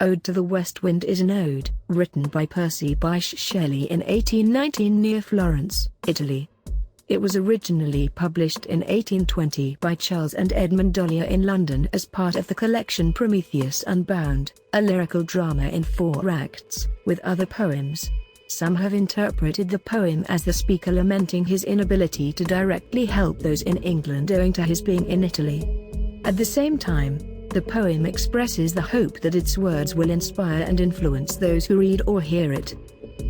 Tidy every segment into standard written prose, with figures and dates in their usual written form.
Ode to the West Wind is an ode, written by Percy Bysshe Shelley in 1819 near Florence, Italy. It was originally published in 1820 by Charles and Edmund Dollier in London as part of the collection Prometheus Unbound, a lyrical drama in 4 acts, with other poems. Some have interpreted the poem as the speaker lamenting his inability to directly help those in England owing to his being in Italy. At the same time, the poem expresses the hope that its words will inspire and influence those who read or hear it.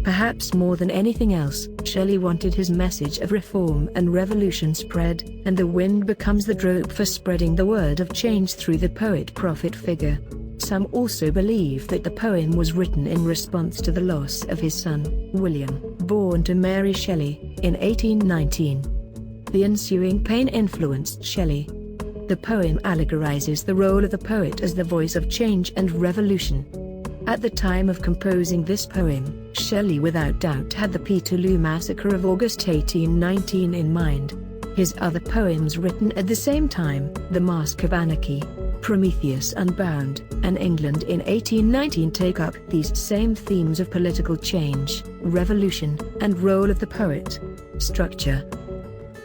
Perhaps more than anything else, Shelley wanted his message of reform and revolution spread, and the wind becomes the drope for spreading the word of change through the poet-prophet figure. Some also believe that the poem was written in response to the loss of his son, William, born to Mary Shelley, in 1819. The ensuing pain influenced Shelley. The poem allegorizes the role of the poet as the voice of change and revolution. At the time of composing this poem, Shelley without doubt had the Peterloo Massacre of August 1819 in mind. His other poems written at the same time, The Mask of Anarchy, Prometheus Unbound, and England in 1819 take up these same themes of political change, revolution, and role of the poet. Structure.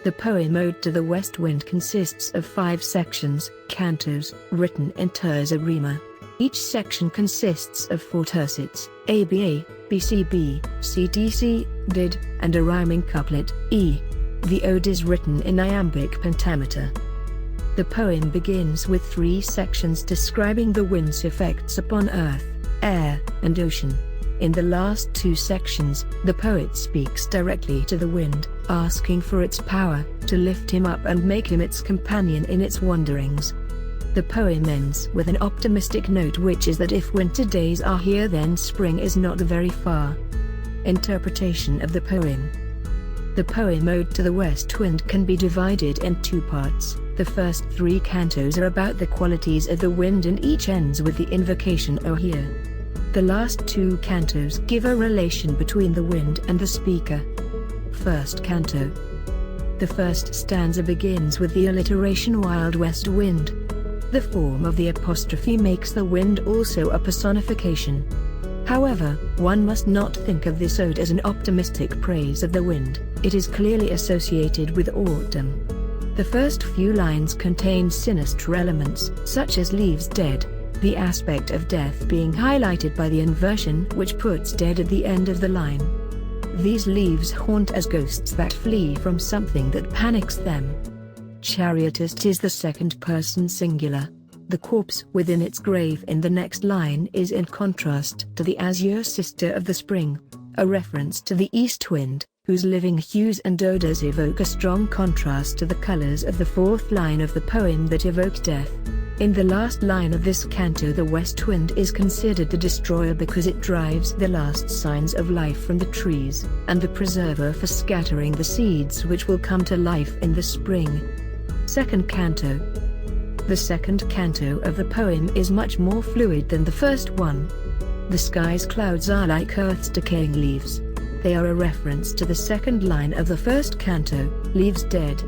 The poem Ode to the West Wind consists of 5 sections, cantos, written in terza rima. Each section consists of 4 tercets, ABA, BCB, CDC, DID, and a rhyming couplet, E. The ode is written in iambic pentameter. The poem begins with 3 sections describing the wind's effects upon earth, air, and ocean. In the last 2 sections, the poet speaks directly to the wind, asking for its power to lift him up and make him its companion in its wanderings. The poem ends with an optimistic note, which is that if winter days are here, then spring is not very far. Interpretation of the poem. The poem Ode to the West Wind can be divided in 2 parts. The first 3 cantos are about the qualities of the wind and each ends with the invocation O hear. The last 2 cantos give a relation between the wind and the speaker. First canto. The first stanza begins with the alliteration Wild West Wind. The form of the apostrophe makes the wind also a personification. However, one must not think of this ode as an optimistic praise of the wind. It is clearly associated with autumn. The first few lines contain sinister elements, such as leaves dead, the aspect of death being highlighted by the inversion which puts dead at the end of the line. These leaves haunt as ghosts that flee from something that panics them. Chariotist is the second person singular. The corpse within its grave in the next line is in contrast to the azure sister of the spring, a reference to the east wind, whose living hues and odors evoke a strong contrast to the colors of the 4th line of the poem that evoke death. In the last line of this canto, the west wind is considered the destroyer because it drives the last signs of life from the trees, and the preserver for scattering the seeds which will come to life in the spring. Second canto. The second canto of the poem is much more fluid than the first one. The sky's clouds are like Earth's decaying leaves. They are a reference to the second line of the first canto, leaves dead.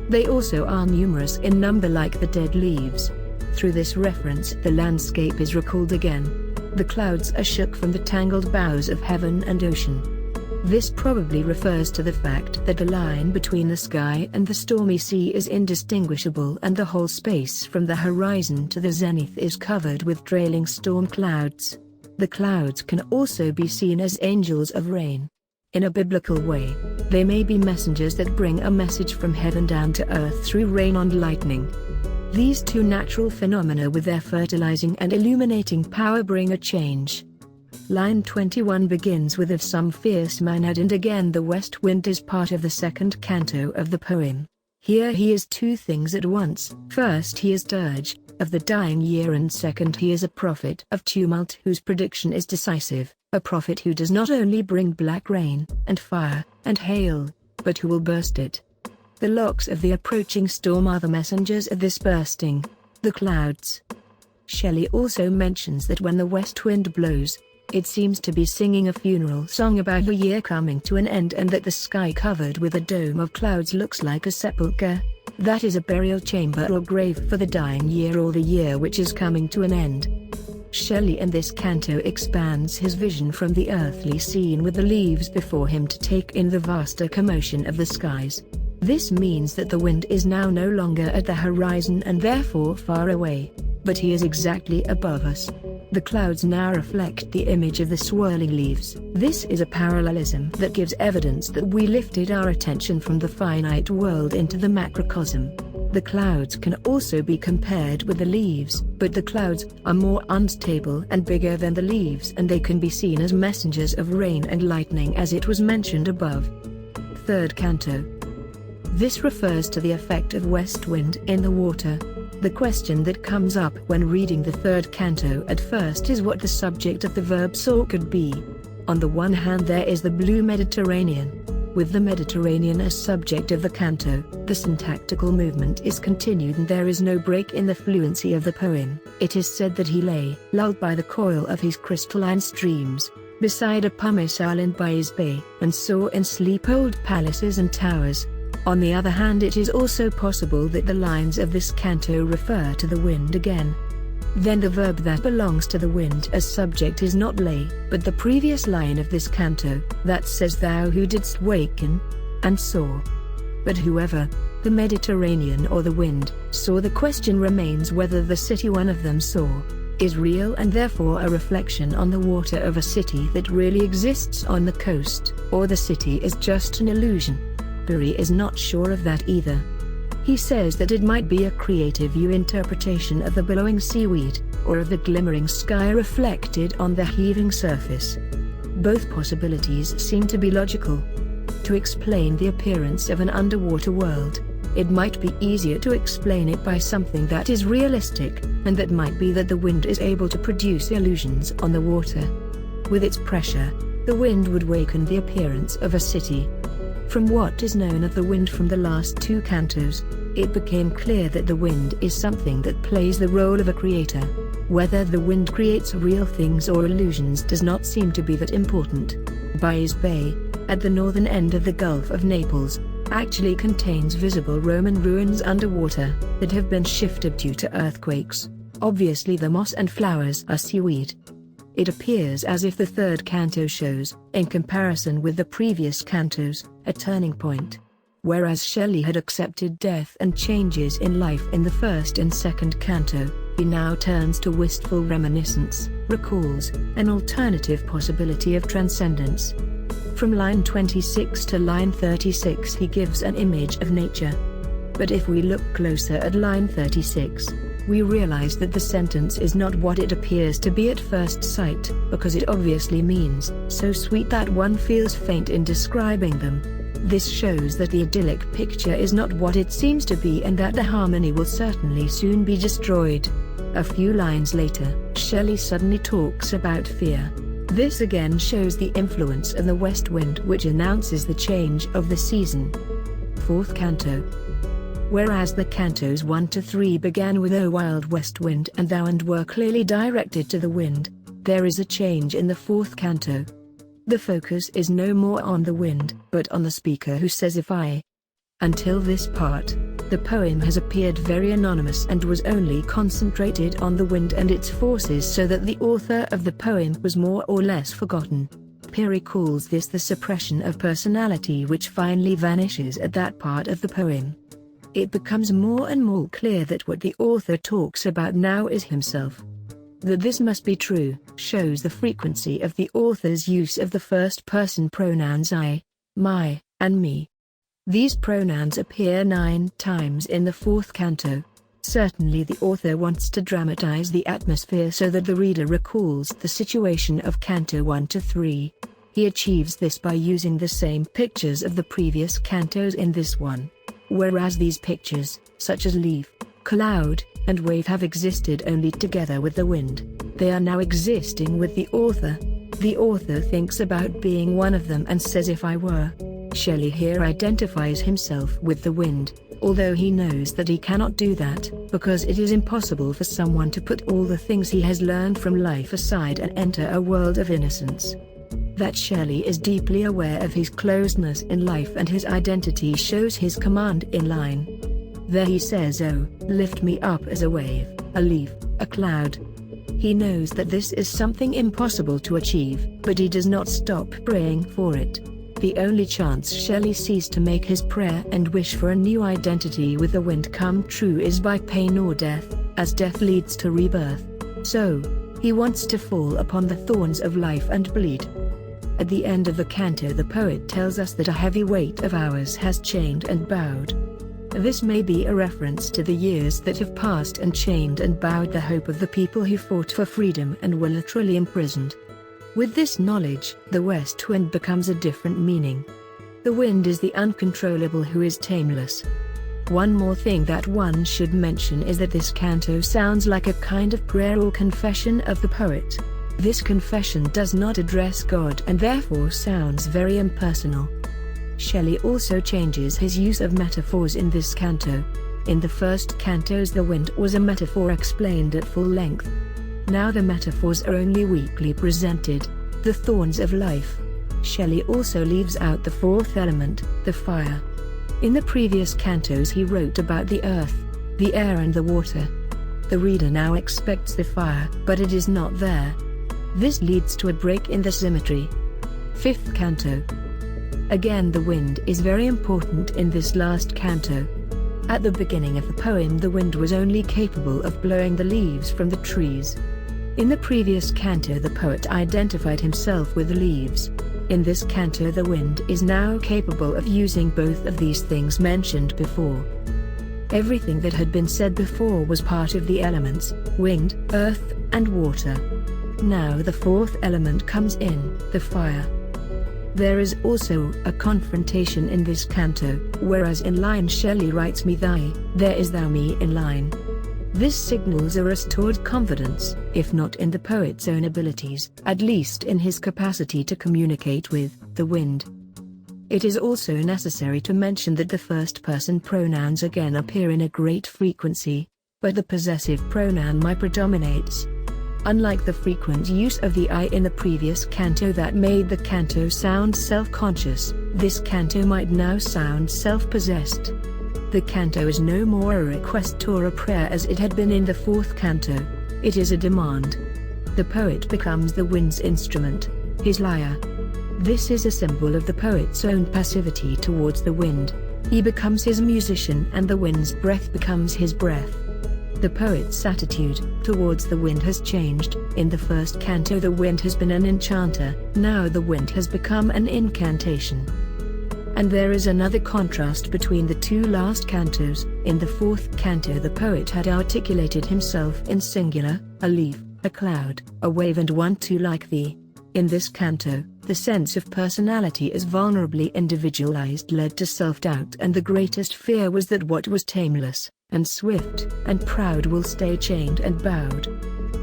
They also are numerous in number like the dead leaves. Through this reference, the landscape is recalled again. The clouds are shook from the tangled boughs of heaven and ocean. This probably refers to the fact that the line between the sky and the stormy sea is indistinguishable, and the whole space from the horizon to the zenith is covered with trailing storm clouds. The clouds can also be seen as angels of rain. In a biblical way, they may be messengers that bring a message from heaven down to earth through rain and lightning. These 2 natural phenomena with their fertilizing and illuminating power bring a change. Line 21 begins with "If some fierce man had," and again the west wind is part of the second canto of the poem. Here he is 2 things at once. First, he is dirge of the dying year, and second, he is a prophet of tumult whose prediction is decisive, a prophet who does not only bring black rain, and fire, and hail, but who will burst it. The locks of the approaching storm are the messengers of this bursting, the clouds. Shelley also mentions that when the west wind blows, it seems to be singing a funeral song about a year coming to an end, and that the sky covered with a dome of clouds looks like a sepulchre. That is a burial chamber or grave for the dying year or the year which is coming to an end. Shelley in this canto expands his vision from the earthly scene with the leaves before him to take in the vaster commotion of the skies. This means that the wind is now no longer at the horizon and therefore far away, but he is exactly above us. The clouds now reflect the image of the swirling leaves. This is a parallelism that gives evidence that we lifted our attention from the finite world into the macrocosm. The clouds can also be compared with the leaves, but the clouds are more unstable and bigger than the leaves, and they can be seen as messengers of rain and lightning, as it was mentioned above. Third canto. This refers to the effect of west wind in the water. The question that comes up when reading the third canto at first is what the subject of the verb soar could be. On the one hand, there is the blue Mediterranean. With the Mediterranean as subject of the canto, the syntactical movement is continued and there is no break in the fluency of the poem. It is said that he lay, lulled by the coil of his crystalline streams, beside a pumice island by his bay, and saw in sleep old palaces and towers. On the other hand, it is also possible that the lines of this canto refer to the wind again. Then the verb that belongs to the wind as subject is not lay, but the previous line of this canto, that says thou who didst waken, and saw. But whoever, the Mediterranean or the wind, saw, the question remains whether the city one of them saw, is real and therefore a reflection on the water of a city that really exists on the coast, or the city is just an illusion. Barry is not sure of that either. He says that it might be a creative view interpretation of the billowing seaweed, or of the glimmering sky reflected on the heaving surface. Both possibilities seem to be logical. To explain the appearance of an underwater world, it might be easier to explain it by something that is realistic, and that might be that the wind is able to produce illusions on the water. With its pressure, the wind would waken the appearance of a city. From what is known of the wind from the last two cantos, it became clear that the wind is something that plays the role of a creator. Whether the wind creates real things or illusions does not seem to be that important. Bai's Bay, at the northern end of the Gulf of Naples, actually contains visible Roman ruins underwater, that have been shifted due to earthquakes. Obviously the moss and flowers are seaweed. It appears as if the third canto shows, in comparison with the previous cantos, a turning point. Whereas Shelley had accepted death and changes in life in the first and second canto, he now turns to wistful reminiscence, recalls an alternative possibility of transcendence. From line 26 to line 36 he gives an image of nature. But if we look closer at line 36, we realize that the sentence is not what it appears to be at first sight, because it obviously means, so sweet that one feels faint in describing them. This shows that the idyllic picture is not what it seems to be and that the harmony will certainly soon be destroyed. A few lines later, Shelley suddenly talks about fear. This again shows the influence of the west wind, which announces the change of the season. Fourth canto. Whereas the cantos 1 to 3 began with O Wild West Wind and Thou and were clearly directed to the wind, there is a change in the fourth canto. The focus is no more on the wind, but on the speaker who says if I. Until this part, the poem has appeared very anonymous and was only concentrated on the wind and its forces, so that the author of the poem was more or less forgotten. Peary calls this the suppression of personality, which finally vanishes at that part of the poem. It becomes more and more clear that what the author talks about now is himself. That this must be true, shows the frequency of the author's use of the first-person pronouns I, my, and me. These pronouns appear 9 times in the fourth canto. Certainly the author wants to dramatize the atmosphere so that the reader recalls the situation of canto 1 to 3. He achieves this by using the same pictures of the previous cantos in this one. Whereas these pictures, such as leaf, cloud, and wave have existed only together with the wind, they are now existing with the author. The author thinks about being one of them and says if I were. Shelley here identifies himself with the wind, although he knows that he cannot do that, because it is impossible for someone to put all the things he has learned from life aside and enter a world of innocence. That Shelley is deeply aware of his closedness in life and his identity shows his command in line. There he says, "Oh, lift me up as a wave, a leaf, a cloud." He knows that this is something impossible to achieve, but he does not stop praying for it. The only chance Shelley sees to make his prayer and wish for a new identity with the wind come true is by pain or death, as death leads to rebirth. So, he wants to fall upon the thorns of life and bleed. At the end of the canto, the poet tells us that a heavy weight of hours has chained and bowed. This may be a reference to the years that have passed and chained and bowed the hope of the people who fought for freedom and were literally imprisoned. With this knowledge, the west wind becomes a different meaning. The wind is the uncontrollable who is tameless. One more thing that one should mention is that this canto sounds like a kind of prayer or confession of the poet. This confession does not address God and therefore sounds very impersonal. Shelley also changes his use of metaphors in this canto. In the first cantos, the wind was a metaphor explained at full length. Now the metaphors are only weakly presented, the thorns of life. Shelley also leaves out the fourth element, the fire. In the previous cantos he wrote about the earth, the air and the water. The reader now expects the fire, but it is not there. This leads to a break in the symmetry. Fifth canto. Again, the wind is very important in this last canto. At the beginning of the poem, the wind was only capable of blowing the leaves from the trees. In the previous canto, the poet identified himself with the leaves. In this canto, the wind is now capable of using both of these things mentioned before. Everything that had been said before was part of the elements, wind, earth, and water. Now the fourth element comes in, the fire. There is also a confrontation in this canto, whereas in line Shelley writes me thy, there is thou me in line. This signals a restored confidence, if not in the poet's own abilities, at least in his capacity to communicate with the wind. It is also necessary to mention that the first-person pronouns again appear in a great frequency, but the possessive pronoun my predominates. Unlike the frequent use of the I in the previous canto that made the canto sound self-conscious, this canto might now sound self-possessed. The canto is no more a request or a prayer as it had been in the fourth canto. It is a demand. The poet becomes the wind's instrument, his lyre. This is a symbol of the poet's own passivity towards the wind. He becomes his musician and the wind's breath becomes his breath. The poet's attitude towards the wind has changed. In the first canto the wind has been an enchanter, now the wind has become an incantation. And there is another contrast between the two last cantos. In the fourth canto the poet had articulated himself in singular, a leaf, a cloud, a wave and one too like thee. In this canto, the sense of personality as vulnerably individualized led to self-doubt, and the greatest fear was that what was tameless, and swift, and proud will stay chained and bowed.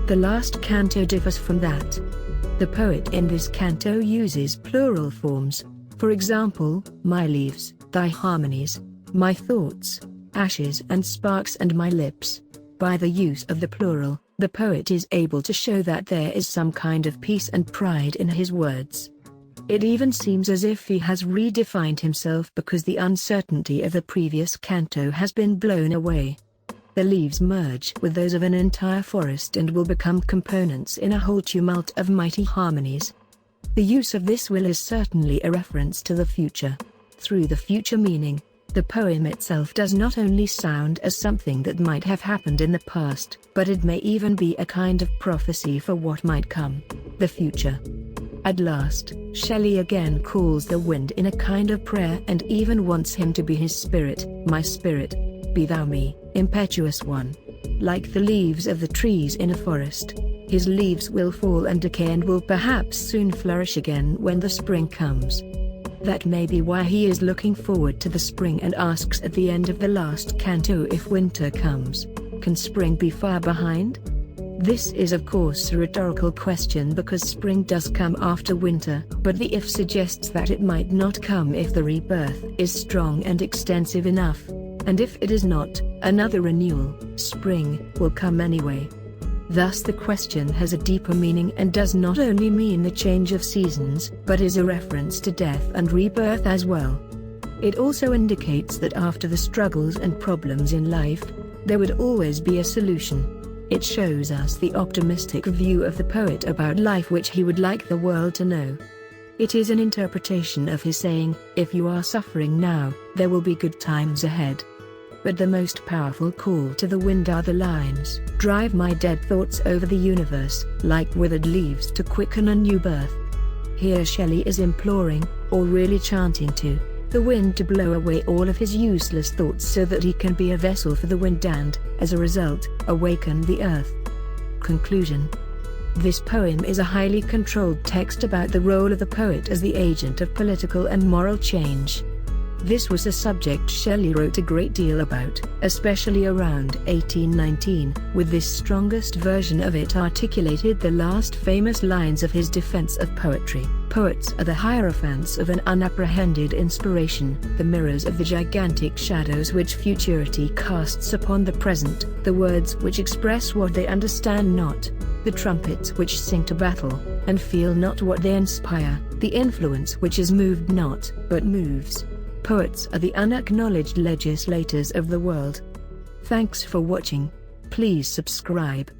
The last canto differs from that. The poet in this canto uses plural forms. For example, my leaves, thy harmonies, my thoughts, ashes and sparks and my lips. By the use of the plural, the poet is able to show that there is some kind of peace and pride in his words. It even seems as if he has redefined himself because the uncertainty of the previous canto has been blown away. The leaves merge with those of an entire forest and will become components in a whole tumult of mighty harmonies. The use of this will is certainly a reference to the future. Through the future meaning, the poem itself does not only sound as something that might have happened in the past, but it may even be a kind of prophecy for what might come, the future. At last, Shelley again calls the wind in a kind of prayer and even wants him to be his spirit, my spirit, be thou me, impetuous one. Like the leaves of the trees in a forest, his leaves will fall and decay and will perhaps soon flourish again when the spring comes. That may be why he is looking forward to the spring and asks at the end of the last canto if winter comes. Can spring be far behind? This is of course a rhetorical question because spring does come after winter, but the if suggests that it might not come if the rebirth is strong and extensive enough. And if it is not, another renewal, spring, will come anyway. Thus the question has a deeper meaning and does not only mean the change of seasons, but is a reference to death and rebirth as well. It also indicates that after the struggles and problems in life, there would always be a solution. It shows us the optimistic view of the poet about life which he would like the world to know. It is an interpretation of his saying, "If you are suffering now, there will be good times ahead." But the most powerful call to the wind are the lines, "Drive my dead thoughts over the universe, like withered leaves to quicken a new birth." Here Shelley is imploring, or really chanting to, the wind to blow away all of his useless thoughts so that he can be a vessel for the wind and, as a result, awaken the earth. Conclusion. This poem is a highly controlled text about the role of the poet as the agent of political and moral change. This was a subject Shelley wrote a great deal about, especially around 1819, with this strongest version of it articulated the last famous lines of his defense of poetry. Poets are the hierophants of an unapprehended inspiration, the mirrors of the gigantic shadows which futurity casts upon the present, the words which express what they understand not, the trumpets which sing to battle, and feel not what they inspire, the influence which is moved not, but moves. Poets are the unacknowledged legislators of the world. Thanks for watching. Please subscribe.